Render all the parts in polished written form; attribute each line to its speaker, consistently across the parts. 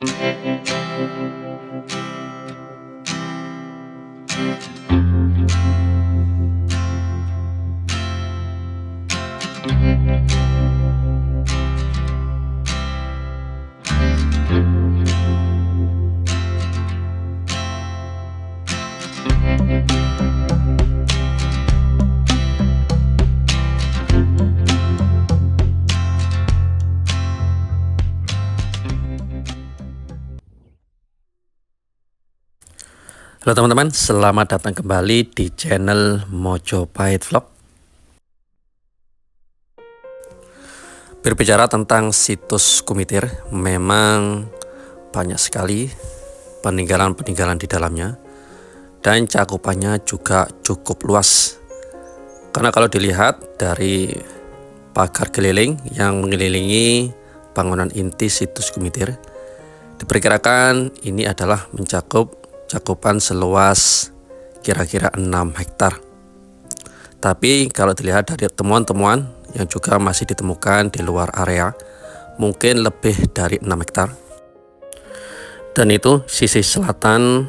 Speaker 1: Halo teman-teman, selamat datang kembali di channel Mojopahit Vlog. Berbicara tentang situs Kumitir, memang banyak sekali peninggalan-peninggalan di dalamnya dan cakupannya juga cukup luas. Karena kalau dilihat dari pagar keliling yang mengelilingi bangunan inti situs Kumitir, diperkirakan ini adalah mencakup cakupan seluas kira-kira 6 hektar. Tapi kalau dilihat dari temuan-temuan yang juga masih ditemukan di luar area, mungkin lebih dari 6 hektar. Dan itu sisi selatan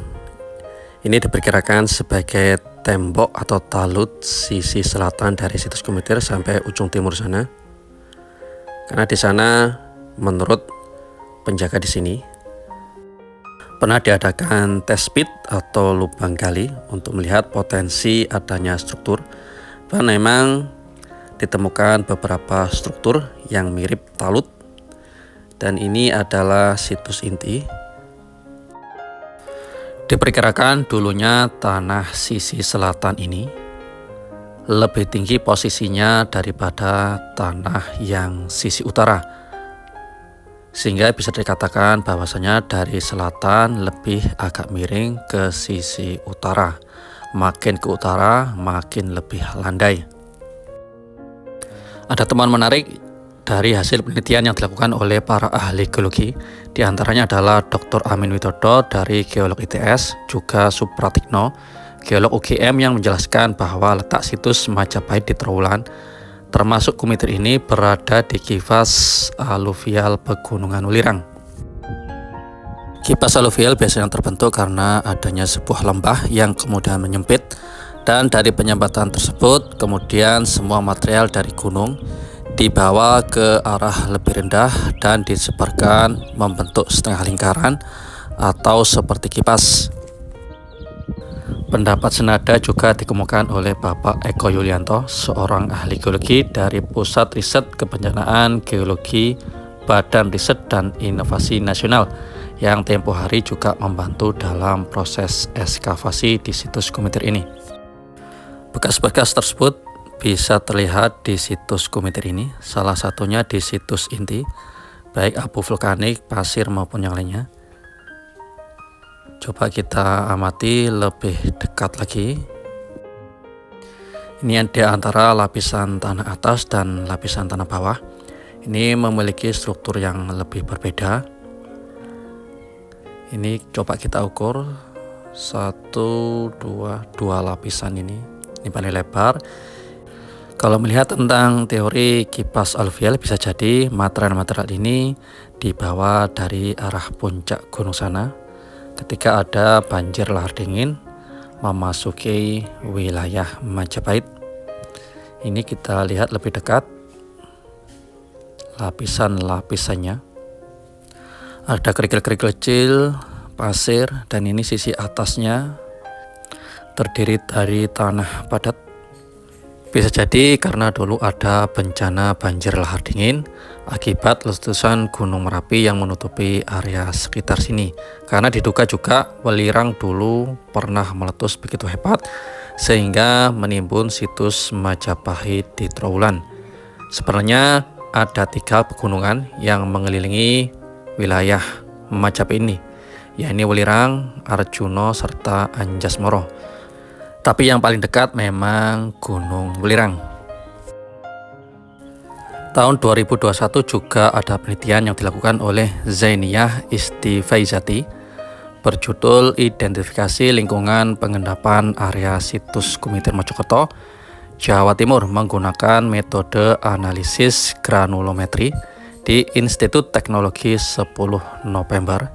Speaker 1: ini diperkirakan sebagai tembok atau talut sisi selatan dari situs Kumitir sampai ujung timur sana. Karena di sana menurut penjaga di sini pernah diadakan tes pit atau lubang gali untuk melihat potensi adanya struktur, dan memang ditemukan beberapa struktur yang mirip talut, dan ini adalah situs inti. Diperkirakan dulunya tanah sisi selatan ini lebih tinggi posisinya daripada tanah yang sisi utara, sehingga bisa dikatakan bahwasanya dari selatan lebih agak miring ke sisi utara. Makin ke utara, makin lebih landai. Ada temuan menarik dari hasil penelitian yang dilakukan oleh para ahli geologi. Di antaranya adalah Dr. Amin Widodo dari Geolog ITS, juga Supratikno, Geolog UGM, yang menjelaskan bahwa letak situs Majapahit di Trowulan termasuk Kumitir ini berada di kivas aluvial Pegunungan Welirang. Kivas aluvial biasanya terbentuk karena adanya sebuah lembah yang kemudian menyempit, dan dari penyempatan tersebut kemudian semua material dari gunung dibawa ke arah lebih rendah dan disebarkan membentuk setengah lingkaran atau seperti kipas. Pendapat senada juga dikemukakan oleh Bapak Eko Yulianto, seorang ahli geologi dari Pusat Riset Kebencanaan Geologi Badan Riset dan Inovasi Nasional, yang tempo hari juga membantu dalam proses ekskavasi di situs Kumitir ini. Bekas-bekas tersebut bisa terlihat di situs Kumitir ini, salah satunya di situs inti, baik abu vulkanik, pasir maupun yang lainnya. Coba kita amati lebih dekat lagi. Ini di antara lapisan tanah atas dan lapisan tanah bawah. Ini memiliki struktur yang lebih berbeda. Ini coba kita ukur 1, 2 lapisan ini paling lebar. Kalau melihat tentang teori kipas aluvial, bisa jadi material-material ini dibawa dari arah puncak gunung sana ketika ada banjir lahar dingin memasuki wilayah Majapahit. Ini kita lihat lebih dekat lapisan-lapisannya. Ada kerikil-kerikil kecil, pasir, dan ini sisi atasnya terdiri dari tanah padat. Bisa jadi karena dulu ada bencana banjir lahar dingin akibat letusan Gunung Merapi yang menutupi area sekitar sini. Karena diduga juga Welirang dulu pernah meletus begitu hebat sehingga menimbun situs Majapahit di Trowulan. Sebenarnya ada 3 pegunungan yang mengelilingi wilayah Majapahit ini, yakni Welirang, Arjuno, serta Anjasmoro. Tapi yang paling dekat memang Gunung Welirang. Tahun 2021 juga ada penelitian yang dilakukan oleh Zainiyah Istifaizati berjudul Identifikasi Lingkungan Pengendapan Area Situs Kumitir Mojokerto, Jawa Timur, menggunakan metode analisis granulometri di Institut Teknologi 10 November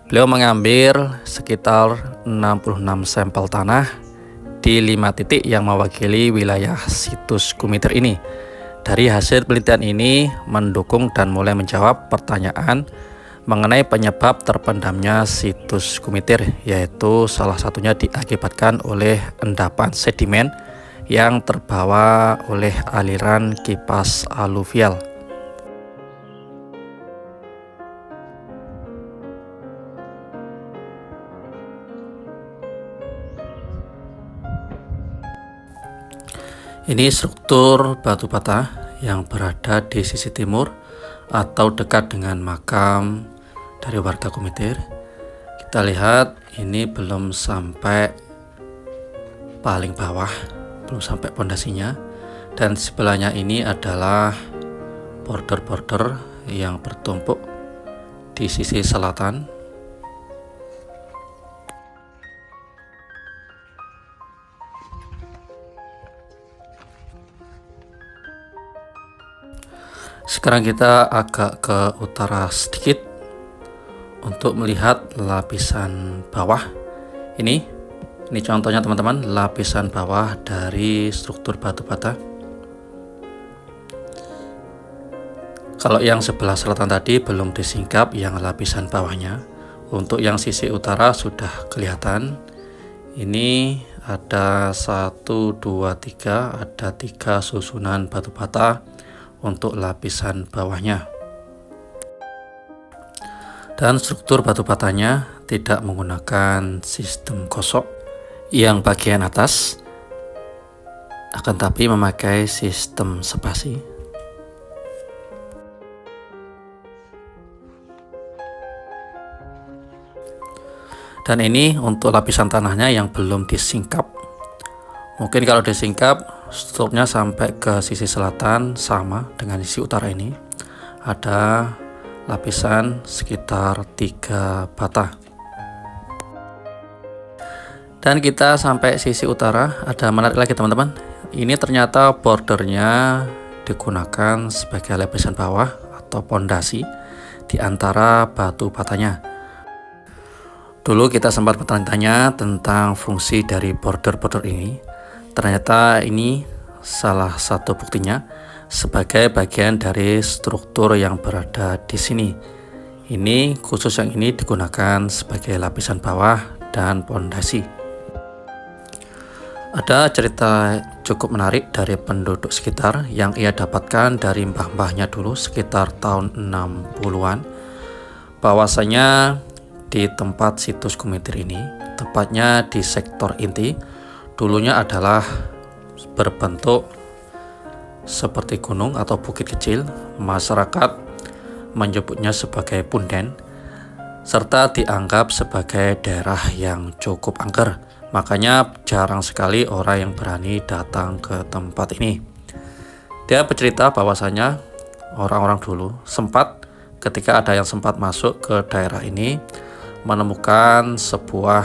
Speaker 1: Beliau mengambil sekitar 66 sampel tanah di 5 titik yang mewakili wilayah situs Kumiter ini. Dari hasil penelitian ini mendukung dan mulai menjawab pertanyaan mengenai penyebab terpendamnya situs Kumiter, yaitu salah satunya diakibatkan oleh endapan sedimen yang terbawa oleh aliran kipas aluvial. Ini struktur batu bata yang berada di sisi timur atau dekat dengan makam dari warga Kumiter. Kita lihat ini belum sampai paling bawah, belum sampai pondasinya, dan sebelahnya ini adalah border-border yang bertumpuk di sisi selatan. Sekarang kita agak ke utara sedikit untuk melihat lapisan bawah. Ini contohnya teman-teman, lapisan bawah dari struktur batu bata. Kalau yang sebelah selatan tadi belum disingkap yang lapisan bawahnya. Untuk yang sisi utara sudah kelihatan. Ini ada 1, 2, 3, ada 3 susunan batu bata untuk lapisan bawahnya. Dan struktur batu batanya tidak menggunakan sistem kosok yang bagian atas, akan tapi memakai sistem spasi. Dan ini untuk lapisan tanahnya yang belum disingkap. Mungkin kalau disingkap strukturnya sampai ke sisi selatan sama dengan sisi utara ini. Ada lapisan sekitar 3 bata. Dan kita sampai sisi utara, ada menarik lagi teman-teman. Ini ternyata bordernya digunakan sebagai lapisan bawah atau pondasi di antara batu batanya. Dulu kita sempat bertanya-tanya tentang fungsi dari border-border ini. Ternyata ini salah satu buktinya sebagai bagian dari struktur yang berada di sini. Ini khusus yang ini digunakan sebagai lapisan bawah dan pondasi. Ada cerita cukup menarik dari penduduk sekitar yang ia dapatkan dari mbah-mbahnya dulu sekitar tahun 60-an. Bahwasanya di tempat situs Kumiter ini, tepatnya di sektor inti, dulunya adalah berbentuk seperti gunung atau bukit kecil. Masyarakat menyebutnya sebagai punden, serta dianggap sebagai daerah yang cukup angker. Makanya jarang sekali orang yang berani datang ke tempat ini. Dia bercerita bahwasanya orang-orang dulu ketika ada yang sempat masuk ke daerah ini, menemukan sebuah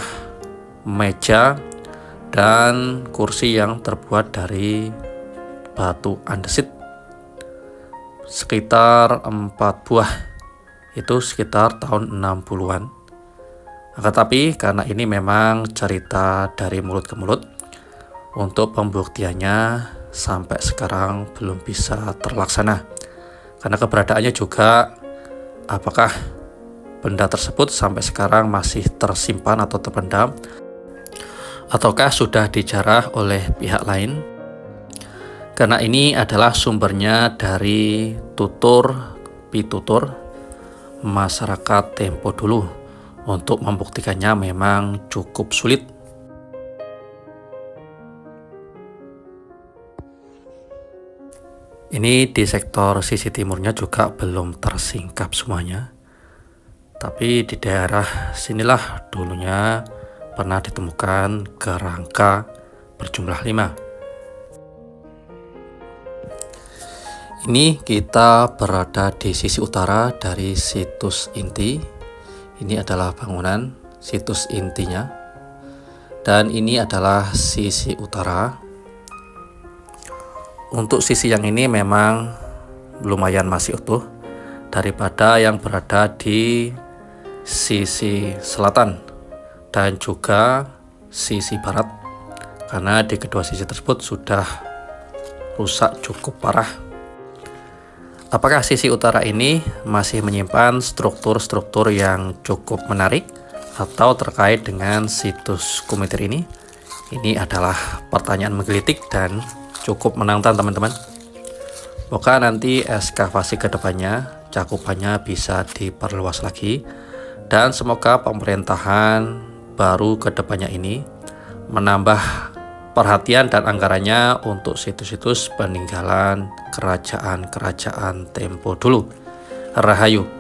Speaker 1: meja dan kursi yang terbuat dari batu andesit sekitar 4 buah. Itu sekitar tahun 60-an. Akan tapi karena ini memang cerita dari mulut ke mulut, untuk pembuktiannya sampai sekarang belum bisa terlaksana. Karena keberadaannya juga, apakah benda tersebut sampai sekarang masih tersimpan atau terpendam, ataukah sudah dijarah oleh pihak lain. Karena ini adalah sumbernya dari pitutur masyarakat tempo dulu. Untuk membuktikannya memang cukup sulit. Ini di sektor sisi timurnya juga belum tersingkap semuanya. Tapi di daerah sinilah dulunya pernah ditemukan kerangka berjumlah 5. Ini kita berada di sisi utara dari situs inti. Ini adalah bangunan situs intinya, dan ini adalah sisi utara. Untuk sisi yang ini memang lumayan masih utuh daripada yang berada di sisi selatan dan juga sisi barat, karena di kedua sisi tersebut sudah rusak cukup parah. Apakah sisi utara ini masih menyimpan struktur-struktur yang cukup menarik atau terkait dengan situs Kumitir ini? Ini adalah pertanyaan menggelitik dan cukup menantang teman-teman. Semoga nanti ekskavasi kedepannya cakupannya bisa diperluas lagi, dan semoga pemerintahan baru kedepannya ini menambah perhatian dan anggarannya untuk situs-situs peninggalan kerajaan-kerajaan tempo dulu. Rahayu.